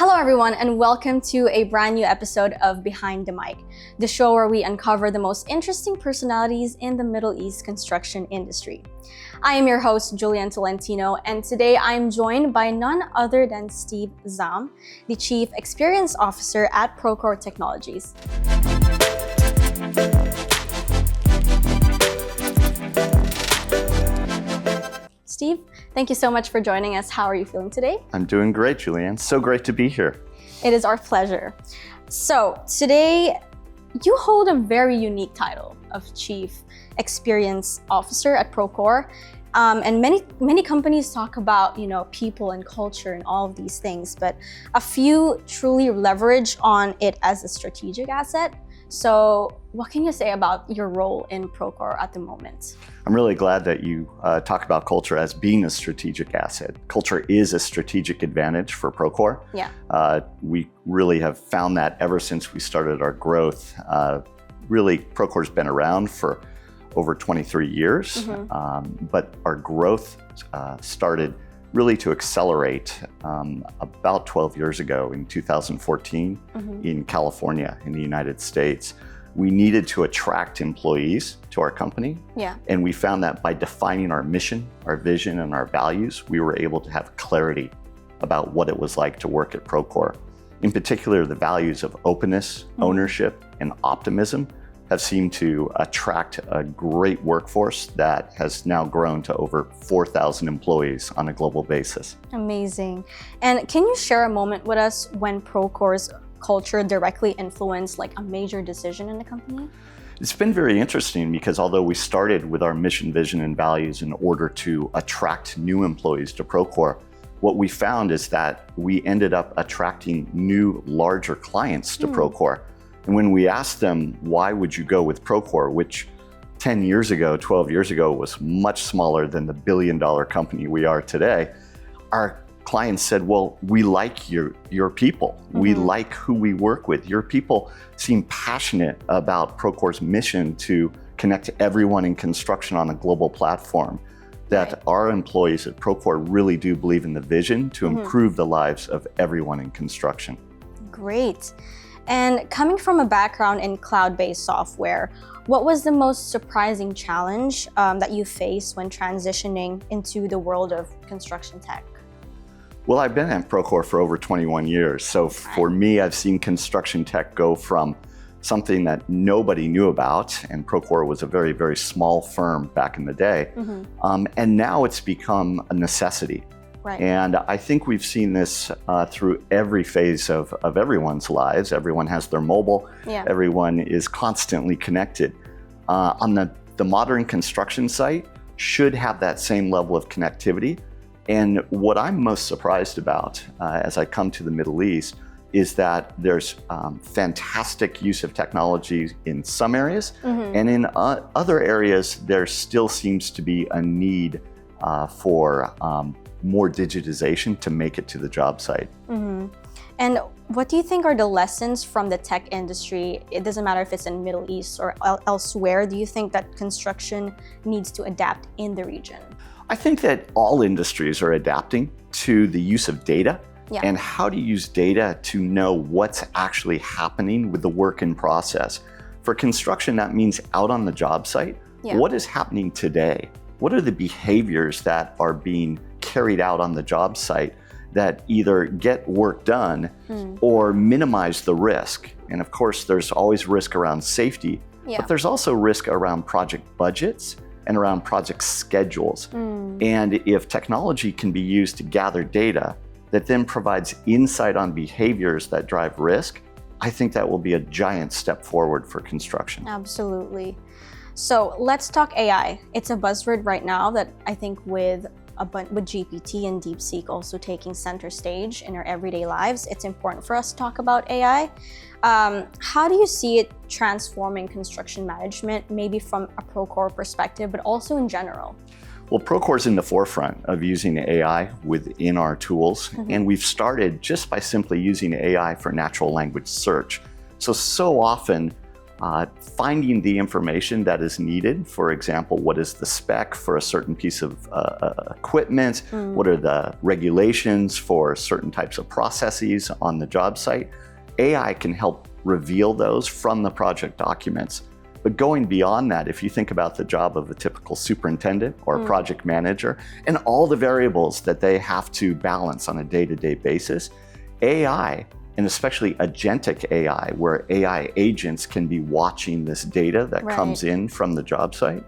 Hello everyone, and welcome to a brand new episode of Behind the Mic, the show where we uncover the most interesting personalities in the Middle East construction industry. I am your host, Julianne Tolentino, and today I am joined by none other than Steve Zahm, the Chief Experience Officer at Procore Technologies. Steve, thank you so much for joining us. How are you feeling today? I'm doing great, Julianne. So great to be here. It is our pleasure. So today, you hold a very unique title of Chief Experience Officer at Procore. And many companies talk about, people and culture and all of these things, but a few truly leverage on it as a strategic asset. So what can you say about your role in Procore at the moment? I'm really glad that you talk about culture as being a strategic asset. Culture is a strategic advantage for Procore. Yeah. We really have found that ever since we started our growth. Really, Procore's been around for over 23 years, but our growth started really to accelerate about 12 years ago in 2014 in California in the United States. We needed to attract employees to our company. Yeah. And we found that by defining our mission, our vision, and our values, we were able to have clarity about what it was like to work at Procore. In particular, the values of openness, ownership, and optimism have seemed to attract a great workforce that has now grown to over 4,000 employees on a global basis. Amazing. And can you share a moment with us when Procore's culture directly influenced a major decision in the company? It's been very interesting because although we started with our mission, vision, and values in order to attract new employees to Procore, what we found is that we ended up attracting new, larger clients to Procore. And when we asked them, why would you go with Procore, which 10 years ago, 12 years ago was much smaller than the billion-dollar company we are today, our clients said, well, we like your people. We like who we work with. Your people seem passionate about Procore's mission to connect everyone in construction on a global platform. That our employees at Procore really do believe in the vision to improve the lives of everyone in construction. Great. And coming from a background in cloud-based software, what was the most surprising challenge that you faced when transitioning into the world of construction tech? Well, I've been at Procore for over 21 years. So for me, I've seen construction tech go from something that nobody knew about, and Procore was a very, very small firm back in the day, and now it's become a necessity. Right. And I think we've seen this through every phase of everyone's lives. Everyone has their mobile. Yeah. Everyone is constantly connected. On the modern construction site should have that same level of connectivity. And what I'm most surprised about as I come to the Middle East is that there's fantastic use of technology in some areas, and in other areas there still seems to be a need for more digitization to make it to the job site. And what do you think are the lessons from the tech industry? It doesn't matter if it's in Middle East or elsewhere. Do you think that construction needs to adapt in the region? I think that all industries are adapting to the use of data and how to use data to know what's actually happening with the work in process. For construction, that means out on the job site, what is happening today? What are the behaviors that are being carried out on the job site that either get work done or minimize the risk? And of course, there's always risk around safety, but there's also risk around project budgets and around project schedules. And if technology can be used to gather data that then provides insight on behaviors that drive risk, I think that will be a giant step forward for construction. Absolutely. So let's talk AI. It's a buzzword right now that I think with GPT and DeepSeek also taking center stage in our everyday lives, it's important for us to talk about AI. How do you see it transforming construction management, maybe from a Procore perspective, but also in general? Well, Procore's in the forefront of using AI within our tools, and we've started just by simply using AI for natural language search. So often finding the information that is needed. For example, what is the spec for a certain piece of equipment? What are the regulations for certain types of processes on the job site? AI can help reveal those from the project documents. But going beyond that, if you think about the job of a typical superintendent or project manager and all the variables that they have to balance on a day-to-day basis, AI, and especially agentic AI, where AI agents can be watching this data that comes in from the job site,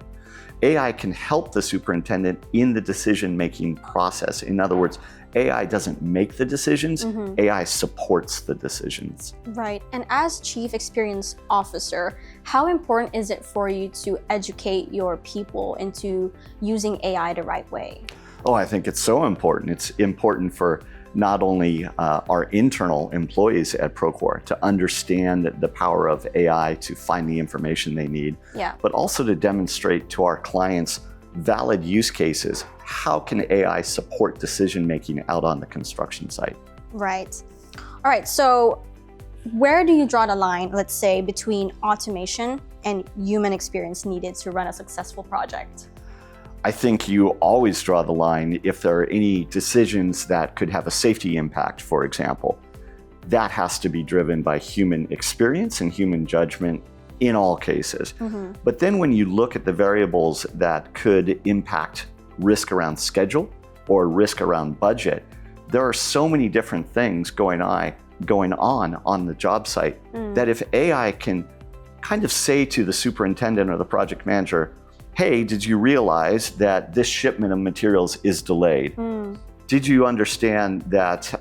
AI can help the superintendent in the decision-making process. In other words, AI doesn't make the decisions, AI supports the decisions. Right. And as Chief Experience Officer, how important is it for you to educate your people into using AI the right way? Oh, I think it's so important. It's important for not only our internal employees at Procore to understand the power of AI to find the information they need, but also to demonstrate to our clients valid use cases. How can AI support decision-making out on the construction site? Right. All right, so where do you draw the line, let's say, between automation and human experience needed to run a successful project? I think you always draw the line if there are any decisions that could have a safety impact, for example. That has to be driven by human experience and human judgment in all cases. But then when you look at the variables that could impact risk around schedule or risk around budget, there are so many different things going on the job site that if AI can kind of say to the superintendent or the project manager, hey, did you realize that this shipment of materials is delayed? Did you understand that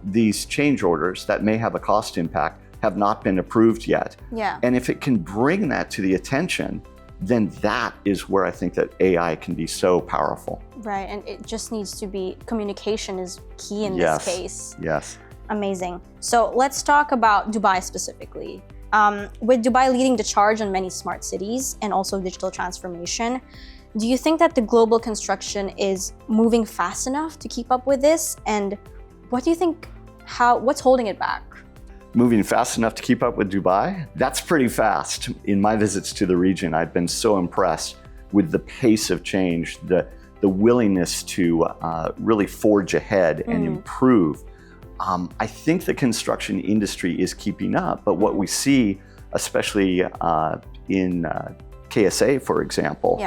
these change orders that may have a cost impact have not been approved yet? And if it can bring that to the attention, then that is where I think that AI can be so powerful. Right, and it just needs to be, communication is key in this case. Yes. Amazing. So let's talk about Dubai specifically. With Dubai leading the charge on many smart cities and also digital transformation, do you think that the global construction is moving fast enough to keep up with this? And what do you think, what's holding it back? Moving fast enough to keep up with Dubai? That's pretty fast. In my visits to the region, I've been so impressed with the pace of change, the willingness to really forge ahead and improve. I think the construction industry is keeping up, but what we see, especially in KSA, for example,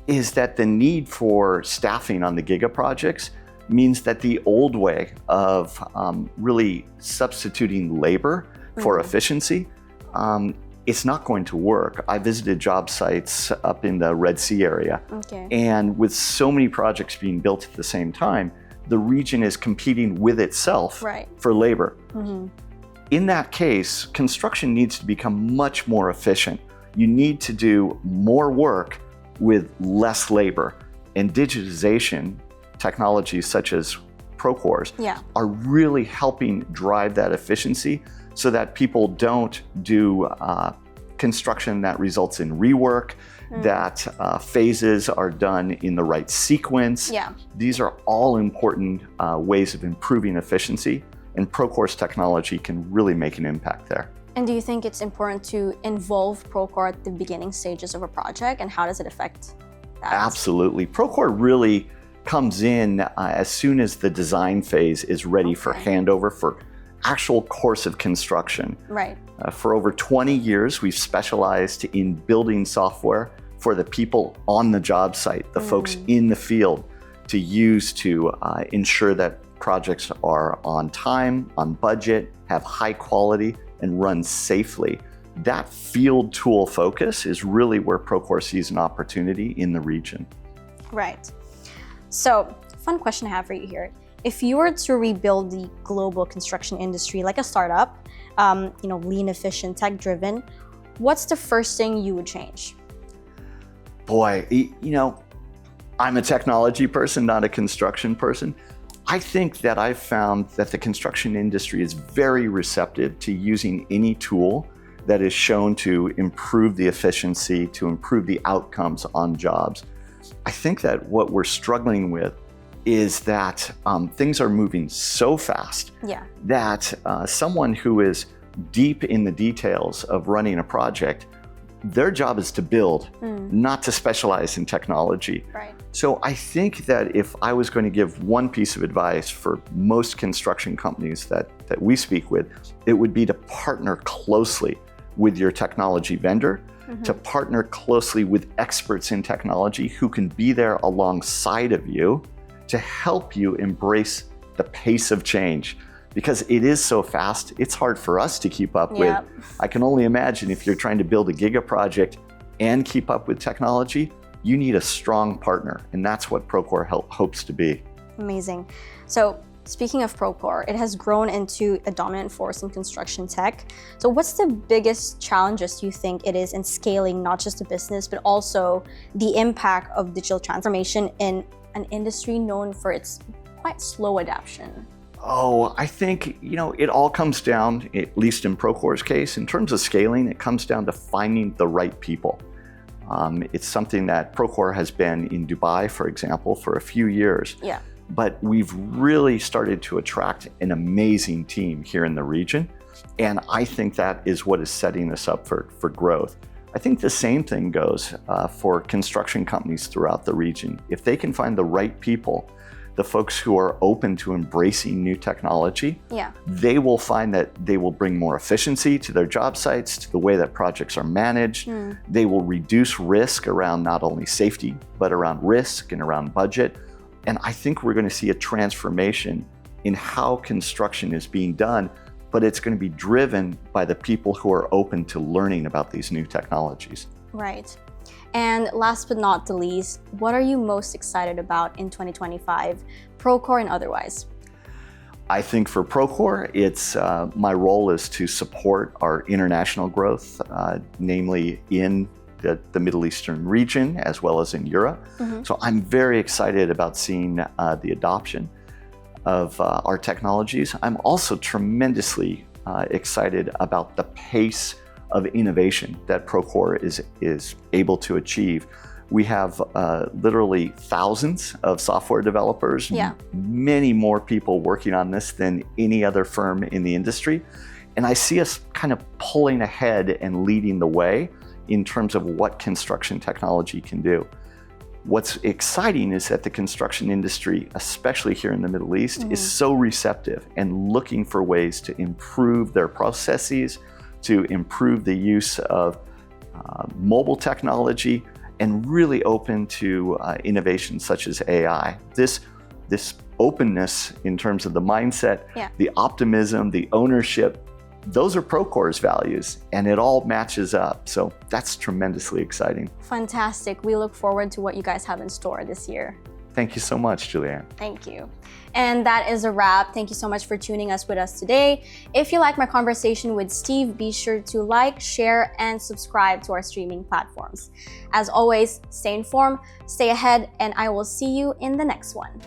is that the need for staffing on the giga projects means that the old way of really substituting labor for efficiency, it's not going to work. I visited job sites up in the Red Sea area, and with so many projects being built at the same time, the region is competing with itself for labor. In that case, construction needs to become much more efficient. You need to do more work with less labor, and digitization technologies such as Procore's are really helping drive that efficiency so that people don't do construction that results in rework, that phases are done in the right sequence. These are all important ways of improving efficiency, and Procore's technology can really make an impact there. And do you think it's important to involve Procore at the beginning stages of a project, and how does it affect that? Absolutely. Procore really comes in as soon as the design phase is ready for handover for actual course of construction. For over 20 years, we've specialized in building software for the people on the job site, the folks in the field, to use to ensure that projects are on time, on budget, have high quality, and run safely. That field tool focus is really where Procore sees an opportunity in the region. Right. So, fun question I have for you here. If you were to rebuild the global construction industry like a startup, lean, efficient, tech-driven, what's the first thing you would change? Boy, I'm a technology person, not a construction person. I think that I've found that the construction industry is very receptive to using any tool that is shown to improve the efficiency, to improve the outcomes on jobs. I think that what we're struggling with is that things are moving so fast that someone who is deep in the details of running a project their job is to build, not to specialize in technology. Right. So I think that if I was going to give one piece of advice for most construction companies that we speak with, it would be to partner closely with your technology vendor, to partner closely with experts in technology who can be there alongside of you to help you embrace the pace of change. Because it is so fast, it's hard for us to keep up with. I can only imagine if you're trying to build a giga project and keep up with technology, you need a strong partner, and that's what Procore hopes to be. Amazing. So speaking of Procore, it has grown into a dominant force in construction tech. So what's the biggest challenges you think it is in scaling not just a business, but also the impact of digital transformation in an industry known for its quite slow adoption? Oh, I think, it all comes down, at least in Procore's case, in terms of scaling, it comes down to finding the right people. It's something that Procore has been in Dubai, for example, for a few years. Yeah. But we've really started to attract an amazing team here in the region. And I think that is what is setting us up for growth. I think the same thing goes for construction companies throughout the region. If they can find the right people, the folks who are open to embracing new technology, they will find that they will bring more efficiency to their job sites, to the way that projects are managed. They will reduce risk around not only safety, but around risk and around budget. And I think we're going to see a transformation in how construction is being done, but it's going to be driven by the people who are open to learning about these new technologies. Right. And last but not the least, what are you most excited about in 2025, Procore and otherwise? I think for Procore, it's my role is to support our international growth, namely in the Middle Eastern region as well as in Europe. So I'm very excited about seeing the adoption of our technologies. I'm also tremendously excited about the pace of innovation that Procore is able to achieve. We have literally thousands of software developers, many more people working on this than any other firm in the industry. And I see us kind of pulling ahead and leading the way in terms of what construction technology can do. What's exciting is that the construction industry, especially here in the Middle East, is so receptive and looking for ways to improve their processes, to improve the use of mobile technology, and really open to innovations such as AI. This openness in terms of the mindset, the optimism, the ownership, those are Procore's values, and it all matches up. So that's tremendously exciting. Fantastic. We look forward to what you guys have in store this year. Thank you so much, Julianne. Thank you. And that is a wrap. Thank you so much for tuning us with us today. If you like my conversation with Steve, be sure to like, share, and subscribe to our streaming platforms. As always, stay informed, stay ahead, and I will see you in the next one.